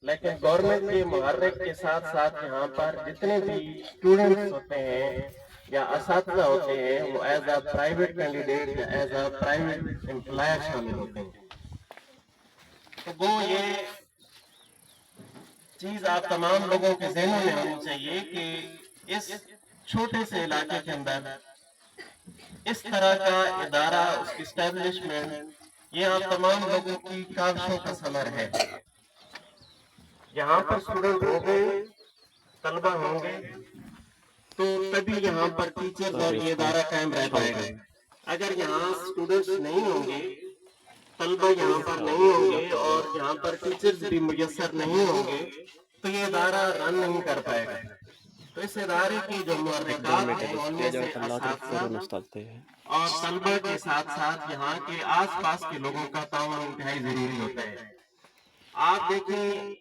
لیکن گورنمنٹ کے محرک کے ساتھ ساتھ یہاں پر جتنے بھی اسٹوڈنٹس ہوتے ہیں یا اساتذہ ہوتے ہیں وہ ایز اے پرائیویٹ کینڈیڈیٹ یا ایز اے پرائیویٹ امپلائر شامل ہوتے ہیں. تو وہ یہ چیز آپ تمام لوگوں کے ذہنوں میں ہونی چاہیے کہ اس چھوٹے سے علاقے کے اندر اس طرح کا ادارہ، اس کی اسٹیبلشمنٹ، یہ آپ تمام لوگوں کی کاوشوں کا ثمر ہے. یہاں پر اسٹوڈنٹ ہوں گے، طلبہ ہوں گے، تو تبھی یہاں پر ٹیچرز اور یہ ادارہ قائم رہ پائے گا. اگر یہاں اسٹوڈنٹس نہیں ہوں گے، طلبہ یہاں پر نہیں ہوں گے اور یہاں پر ٹیچرز بھی میسر نہیں ہوں گے تو یہ ادارہ رن نہیں کر پائے گا. تو اس ادارے کی جو محرکات ہیں ان میں سے اساتذہ اور طلبہ کے ساتھ ساتھ یہاں کے آس پاس کے لوگوں کا تعاون انتہائی ضروری ہوتا ہے. آپ دیکھیں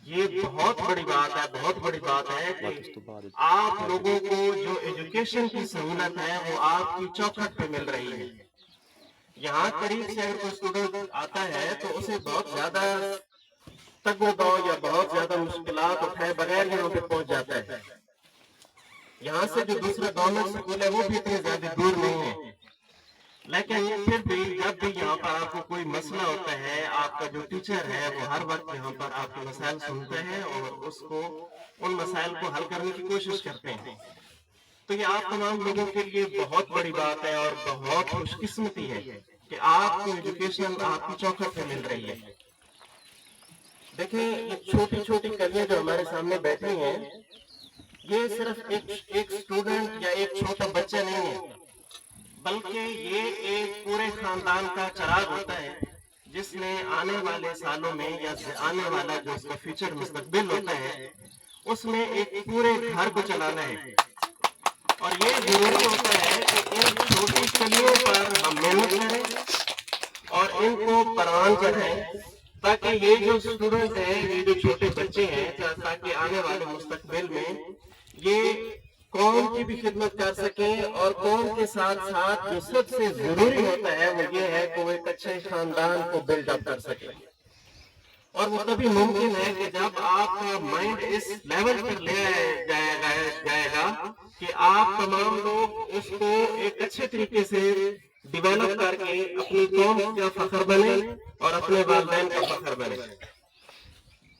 یہ بہت بڑی بات ہے، بہت بڑی بات ہے کہ آپ لوگوں کو جو ایجوکیشن کی سہولت ہے وہ آپ کی چوکھٹ پہ مل رہی ہے. یہاں قریب سے اگر کوئی اسٹوڈنٹ آتا ہے تو اسے بہت زیادہ تگ و دو یا بہت زیادہ مشکلات اٹھائے بغیر یہاں پہ پہنچ جاتا ہے. یہاں سے جو دوسرے گورنمنٹ اسکول ہے وہ بھی اتنے زیادہ دور نہیں ہے، لیکن پھر بھی جب بھی یہاں پر آپ کو کوئی مسئلہ ہوتا ہے، آپ کا جو ٹیچر ہے وہ ہر وقت یہاں پر آپ کے مسائل سنتے ہیں اور اس کو ان مسائل کو حل کرنے کی کوشش کرتے ہیں. تو یہ آپ تمام لوگوں کے لیے بہت بڑی بات ہے اور بہت خوش قسمتی ہے کہ آپ کو ایجوکیشن آپ کی چوکھٹ پہ مل رہی ہے. دیکھیں یہ چھوٹی چھوٹی کلیاں جو ہمارے سامنے بیٹھی ہیں یہ صرف ایک اسٹوڈنٹ یا ایک چھوٹا بچہ نہیں ہے، بلکہ یہ ایک پورے خاندان کا چراغ ہوتا ہے جس نے آنے والے سالوں میں یا آنے والا جو اس کا فیوچر مستقبل ہوتا ہے اس میں ایک پورے گھر کو چلانا ہے. اور یہ ضروری ہوتا ہے کہ ان چھوٹی کلیوں پر ہم محنت کریں اور ان کو پروان چڑھائیں تاکہ یہ جو اسٹوڈنٹ ہیں، یہ جو چھوٹے بچے ہیں، تاکہ آنے والے مستقبل میں یہ قوم کی بھی خدمت کر سکیں اور قوم کے ساتھ ساتھ جو سب سے ضروری ہوتا ہے وہ یہ ہے کہ وہ ایک اچھے خاندان کو بلڈ اپ کر سکیں. اور وہ تبھی ممکن ہے کہ جب آپ کا مائنڈ اس لیول پر لے جائے گا کہ آپ تمام لوگ اس کو ایک اچھے طریقے سے ڈیولپ کر کے اپنی قوم کا فخر بنے اور اپنے والدین کا فخر بنے.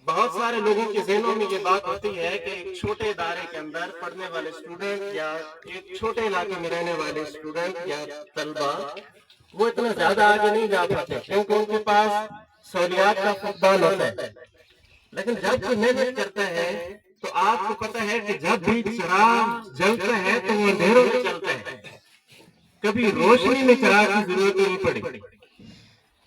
بہت سارے لوگوں کے ذہنوں میں یہ بات ہوتی ہے کہ ایک چھوٹے ادارے کے اندر پڑھنے والے اسٹوڈنٹ یا ایک چھوٹے علاقے میں رہنے والے اسٹوڈنٹ یا طلبہ وہ اتنا زیادہ آگے نہیں جا پاتے کیونکہ ان کے پاس سہولیات کا فقدان ہوتا ہے. لیکن جب کوئی محنت کرتا ہے تو آپ کو پتہ ہے کہ جب بھی چراغ جلتا ہے تو وہ اندھیروں میں چلتا ہے، کبھی روشنی میں چراغ کی ضرورت نہیں پڑی.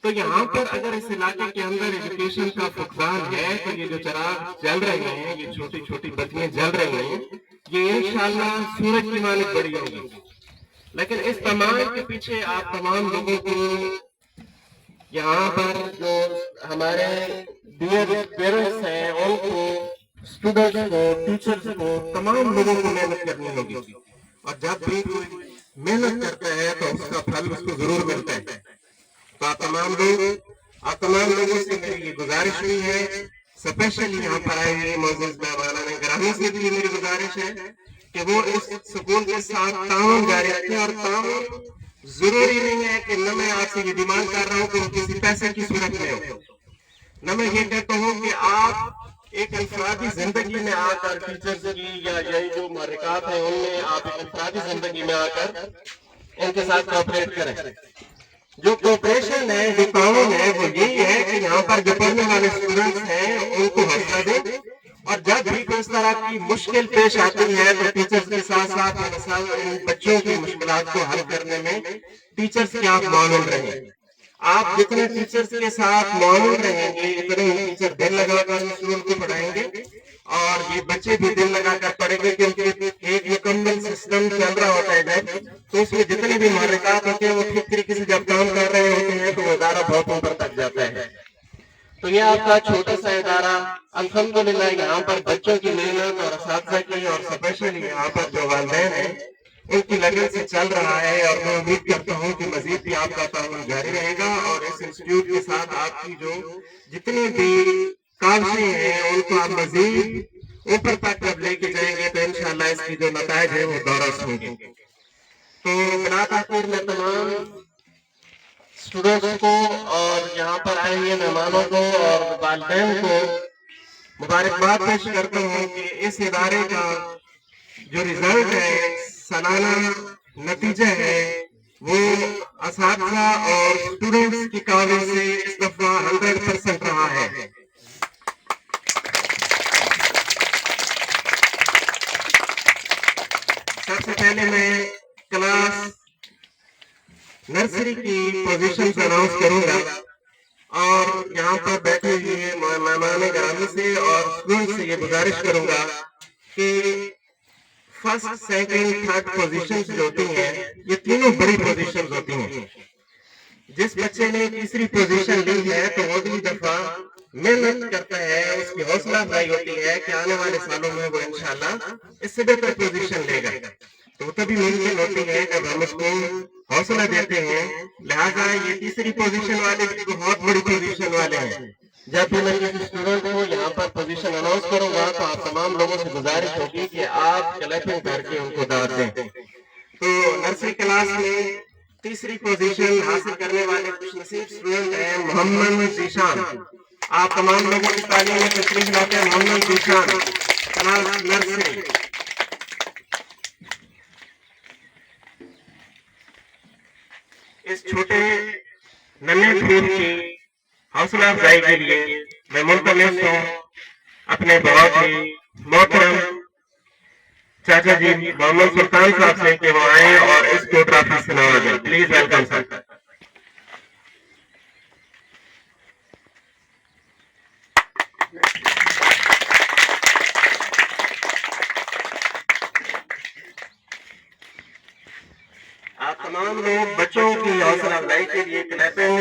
تو یہاں پر اگر اس علاقے کے اندر ایجوکیشن کا فقدان ہے تو یہ جو چراغ جل رہے ہیں، یہ چھوٹی چھوٹی بتیاں جل رہی ہیں، یہ انشاءاللہ سورج کی مانند بڑی ہوں گی. لیکن اس تمام کے پیچھے آپ تمام لوگوں کو یہاں پر جو ہمارے ڈیئر پیرنٹس ہیں ان کو، اسٹوڈنٹس کو، ٹیچرز کو، تمام لوگوں کو محنت کرنی ہوگی. اور جب بھی کوئی محنت کرتا ہے تو اس کا پھل اس کو ضرور ملتا ہے. تو آپ تمام لوگوں سے میری یہ گزارش ہوئی ہے، اسپیشلی یہاں پر آئے ہوئے معزز مہمانان گرامی سے بھی میری گزارش ہے کہ وہ اس سکول کے ساتھ تعاون جاری رکھیں. اور تعاون ضروری نہیں ہے کہ نہ میں آپ سے یہ ڈیمانڈ کر رہا ہوں کہ وہ کسی پیسے کی صورت میں ہو، نہ میں یہ کہتا ہوں کہ آپ ایک انفرادی زندگی میں آ کر ٹیچرز کی یا یہ جو محرکات ہیں ان میں آپ ایک انفرادی زندگی میں آ کر ان کے ساتھ کوآپریٹ کریں. جو کوآپریشن ہے، جو تعاون ہے وہ یہی ہے کہ یہاں پر جو پڑھنے والے اسٹوڈنٹس ہیں ان کو حوصلہ دیں اور جب بھی کوئی اس طرح کی مشکل پیش آتی ہے تو ٹیچرز کے ساتھ ساتھ ان بچوں کی مشکلات کو حل کرنے میں ٹیچرز کے آپ معاون رہیں. آپ جتنے ٹیچرز کے ساتھ معاون رہیں گے اتنے ٹیچر دل لگا کر اسٹوڈنٹ کو پڑھائیں گے اور یہ بچے بھی دل لگا کر پڑھیں گے کیونکہ ایک مکمل سسٹم چل رہا ہوتا ہے جب تو اس میں جتنے بھی محرکات ہوتے ہیں وہ ٹھیک طریقے سے جب کام کر رہے ہوتے ہیں تو وہ ادارہ بہت اوپر تک جاتا ہے. تو یہ آپ کا چھوٹا سا ادارہ الحمدللہ یہاں پر بچوں کی محنت اور اساتذہ کی اور اسپیشلی یہاں پر جو والدین ہیں ان کی لگن سے چل رہا ہے. اور میں امید کرتا ہوں کہ مزید بھی آپ کا تعاون جاری رہے گا اور اس انسٹیٹیوٹ کے ساتھ آپ کی جو جتنی بھی کاوشیں ہیں ان کو آپ مزید اوپر تک جب لے کے جائیں گے تو انشاءاللہ اس کی جو نتائج ہیں وہ درست ہوں گے. تو بلا تاخیر میں تمام اسٹوڈنٹس کو اور یہاں پر آئے ہوئے مہمانوں کو اور والدین کو مبارکباد پیش کرتا ہوں کہ اس ادارے کا جو رزلٹ ہے، سالانہ نتیجہ ہے، وہ اساتذہ اور اسٹوڈنٹس کی کاوش سے اس دفعہ 100% رہا ہے. سب سے پہلے میں کلاس نرسری کی پوزیشنز اناؤنس کروں گا اور یہاں پر بیٹھے ہوئے مہمان گرامی سے اور اسٹوڈنٹ سے یہ گزارش کروں گا کہ فرسٹ سیکنڈ تھرڈ پوزیشنز جو ہوتی ہیں یہ تینوں بڑی پوزیشنز ہوتی ہیں. جس بچے نے تیسری پوزیشن لی ہے تو وہ بھی دفعہ محنت کرتا ہے، اس کی حوصلہ افزائی ہوتی ہے کہ آنے والے سالوں میں وہ انشاءاللہ اس سے بہتر پوزیشن لے گا. تو تبھی ممکن ہوتی ہے جب ہم اس کو حوصلہ دیتے ہیں. لہٰذا یہ تیسری پوزیشن والے بھی بہت بڑی پوزیشن والے ہیں. جب بھی میں کسی اسٹوڈنٹ کو یہاں پر پوزیشن اناؤنس کروں گا تو آپ تمام لوگوں سے گزارش ہوگی کہ آپ کلیپنگ کر کے ان کو دعوت دیں. تو نرسری کلاس میں تیسری پوزیشن حاصل کرنے والے خوش نصیب اسٹوڈنٹ ہیں محمد ذیشان. آپ تمام لوگوں کی تعلیم میں تشریف لاتے ہیں. محمد ذیشان، کلاس نرسری. اس چھوٹے ننھے پھول کی حوصلہ افزائی کے لیے میں ملتمس ہوں اپنے بہت ہی محترم چاچا جی محمد سلطان صاحب سے کہ وہ آئیں اور اس کو ٹرافی سے نوازیں. Please welcome sir. آپ تمام لوگ بچوں کی حوصلہ افزائی کے لیے کلیپنگ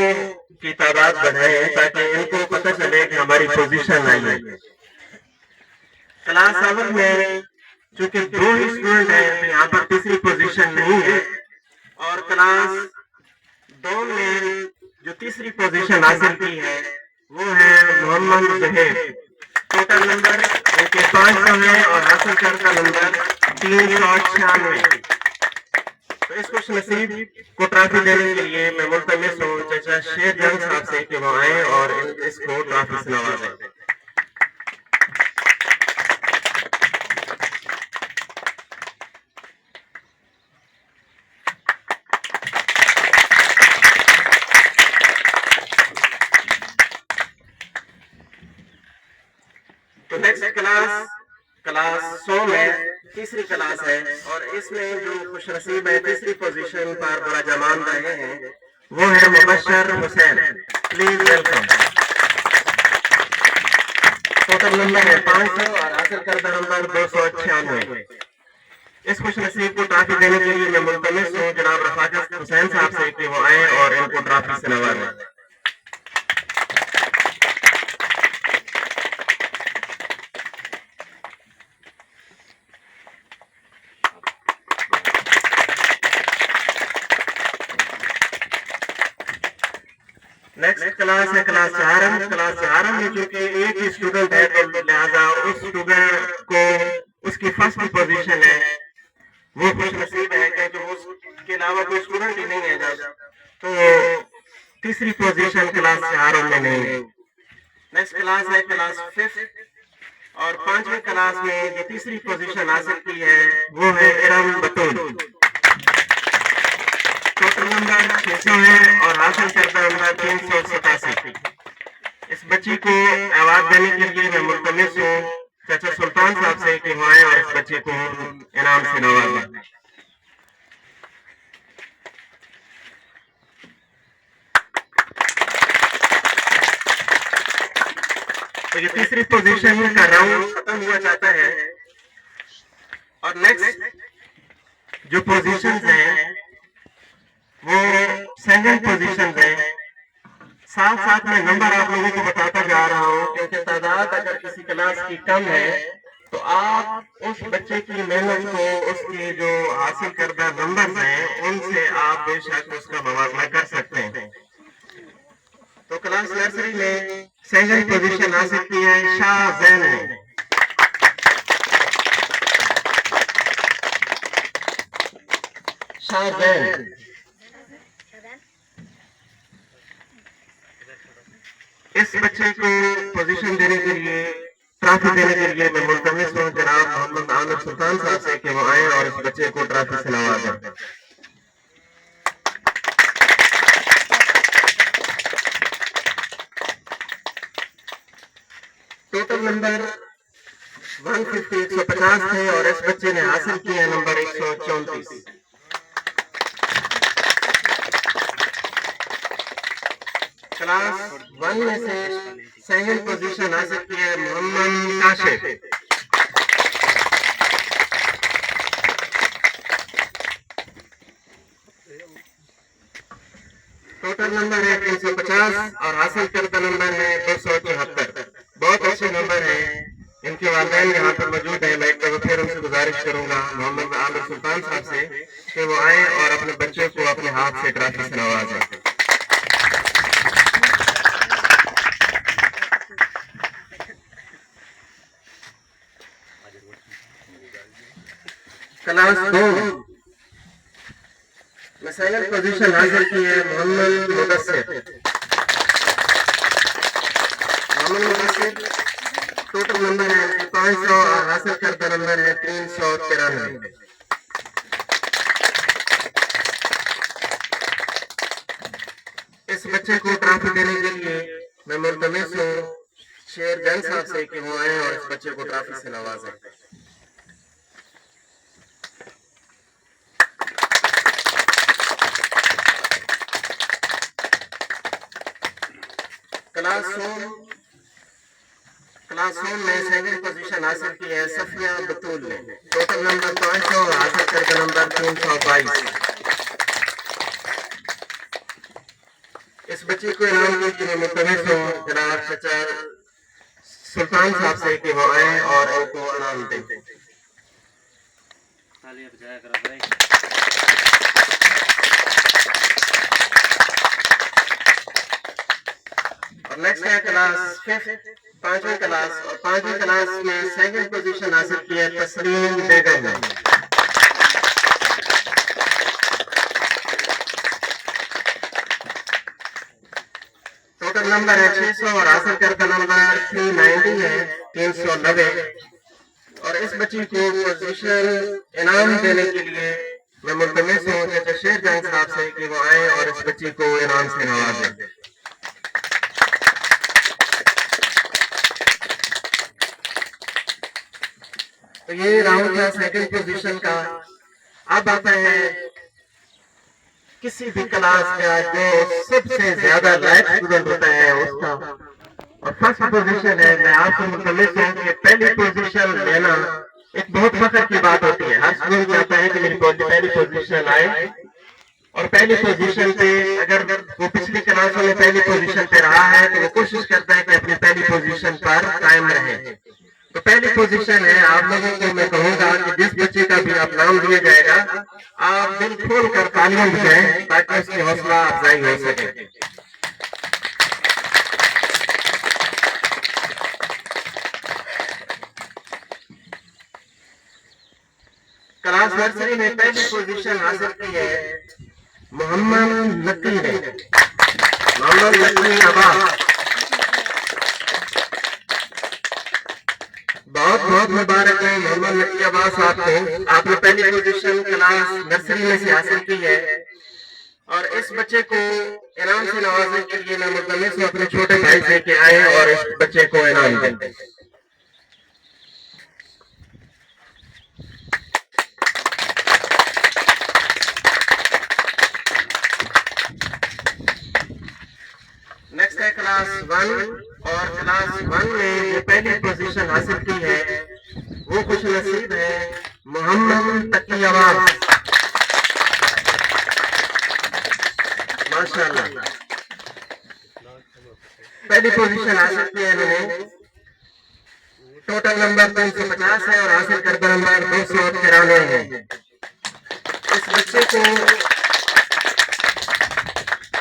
کی تعداد بڑھائیں تاکہ ان کو پتہ چلے کہ ہماری پوزیشن آئی ہے. کلاس اول میں چونکہ 2 ہی اسٹوڈنٹ ہیں تو یہاں پر تیسری پوزیشن نہیں ہے، اور کلاس 2 میں جو تیسری پوزیشن حاصل کی ہے وہ ہے محمد زہیر. ٹوٹل نمبر ان کے 500 ہے اور حاصل کردہ نمبر 396. تو اس خوش نصیب کو ٹرافی دینے کے لیے میں ملتمس ہوں چچا شیر جنگ صاحب سے کہ وہ آئیں اور اس کو ٹرافی سے نوازیں. تو نیکسٹ کلاس 100 میں تیسری کلاس ہے اور اس میں جو خوش نصیب ہے تیسری پوزیشن پر برا جمان رہے ہیں وہ ہے Mubashir Hussain. Please welcome. Total number ہے 500 اور حاصل کردہ نمبر 296. اس خوش نصیب کو ٹرافی دینے کے لیے میں ملتمس ہوں جناب رفاقت حسین صاحب سے کہ وہ آئیں اور ان کو ٹرافی سے نوازیں. نیکسٹ کلاس ہے کلاس 4. کلاس 4 میں چونکہ ایک ہی اسٹوڈنٹ ہے تو لہٰذا اس اسٹوڈنٹ کو اس کی فرسٹ پوزیشن ہے وہ خوش نصیب ہے کیونکہ اس کے علاوہ کوئی اسٹوڈنٹ ہی نہیں ہے تو تیسری پوزیشن کلاس 4 میں نہیں ہے. نیکسٹ کلاس ہے کلاس 5 اور 5ویں کلاس میں جو تیسری پوزیشن حاصل کی ہے وہ ہے ارم بطول. ٹوٹل نمبر 600 ہے اور حاصل کردہ نمبر 387. اس بچی کو ایوارڈ دینے کے لیے میں ملتمس ہوں چچا سلطان صاحب سے کہ وہ آئیں اور اس بچے کو انعام سے نوازیں. تو یہ تیسری پوزیشن کا راؤنڈ ختم ہوا جاتا ہے اور نیکسٹ جو پوزیشنز ہیں وہ سیکنڈ پوزیشن ہے. ساتھ ساتھ میں نمبر آپ لوگوں کو بتاتا جا رہا ہوں کیونکہ تعداد اگر کسی کلاس کی کم ہے تو آپ اس بچے کی محنت کو اس کے جو حاصل کردہ نمبر ہیں ان سے آپ بے شک اس کا موازنہ کر سکتے ہیں. تو کلاس نرسری میں سیکنڈ پوزیشن حاصل کی ہے شاہ زین نے. شاہ زین اس بچے کو پوزیشن دینے کے لیے ٹرافی دینے کے لیے میں ملتمس ہوں جناب محمد عامر سلطان صاحب سے کہ وہ آئیں اور اس بچے کو ٹرافی سے نوازیں. ٹوٹل نمبر 150 تھے اور اس بچے نے حاصل کیا نمبر 134. کلاس 1 میں سے سیکنڈ پوزیشن حاصل کی ہے محمد کاشف. ٹوٹل نمبر ہے 350 اور حاصل کردہ نمبر ہے 274. بہت اچھے نمبر ہیں. ان کے والدین یہاں پر موجود ہیں. میں ایک دفعہ پھر ان سے گزارش کروں گا محمد عامر سلطان صاحب سے کہ وہ آئیں اور اپنے بچے کو اپنے ہاتھ سے ٹرافی سے نوازیں. کلاس 2 میں سیکنڈ پوزیشن حاصل کی ہے محمد مدثر. ٹوٹل نمبر ہے 500 اور حاصل کردہ نمبر ہے 393. اس بچے کو ٹرافی دینے کے لیے میں ملتمس ہوں شیر جنگ صاحب سے کہ وہ آئیں اور اس بچے کو ٹرافی سے نوازیں. کلاس 1 میں سیکنڈ پوزیشن حاصل کی ہے صفیہ بطول نے. ٹوٹل نمبر 500 اور حاصل کردہ نمبر 322. اس بچے کو انعام کے لیے ملتمس ہوں جناب چچا سلطان صاحب سے کہ وہ آئیں اور ان کو انعام دیں. اور نیکسٹ ہے کلاس 5 پانچویں کلاس اور پانچویں کلاس میں سیکنڈ پوزیشن حاصل کی ہے تسلیم بیگم نے. ٹوٹل نمبر ہے 600 اور حاصل کردہ نمبر 390 ہے 390. اور اس بچی کو پوزیشن انعام دینے کے لیے میں ملتمس ہوں چچا شیر جنگ صاحب سے کہ وہ آئیں اور اس بچی کو انعام سے نوازیں. تو یہ راؤنڈ تھا سیکنڈ پوزیشن کا. اب آتا ہے کسی بھی کلاس کا جو سب سے زیادہ لائق اسٹوڈنٹ ہوتا ہے اس کا. اور فرسٹ پوزیشن ہے. میں آپ سے ملتمس ہوں کہ پہلی پوزیشن لینا ایک بہت فخر کی بات ہوتی ہے. ہر اسٹوڈنٹ چاہتا ہے کہ میری پہلی پوزیشن آئے. اور پہلی پوزیشن پہ اگر وہ پچھلی کلاسوں میں پہلی پوزیشن پہ رہا ہے تو وہ کوشش کرتا ہے کہ اپنی پہلی پوزیشن پر قائم رہے. تو پہلی پوزیشن ہے. آپ لوگوں کو میں کہوں گا کہ جس بچے کا بھی آپ نام دیا جائے گا آپ دل کھول کر تالیاں بجائیں تاکہ اس کی حوصلہ افزائی ہو سکے. کلاس نرسری میں پہلی پوزیشن حاصل کی ہے محمد لکی نے. محمد لکی عباس. بہت بہت مبارک ہے محمد لکی عباس صاحب کو. آپ نے پہلی پوزیشن کلاس نرسری میں سے حاصل کی ہے. اور اس بچے کو انعام سے نوازنے کے لیے میں ملتمس ہوں اپنے چھوٹے بھائی سے کہ آئیں اور اس بچے کو انعام دیں. نیکسٹ ہے کلاس 1 اور کلاس 1 میں جو پہلی پوزیشن حاصل کی ہے وہ خوش نصیب ہے محمد تقی عباس. ماشاء اللہ پہلی پوزیشن حاصل کی ہے انہوں نے. ٹوٹل نمبر 350 ہے اور حاصل کردہ نمبر 293 ہے. اس بچے کو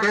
2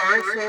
500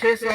600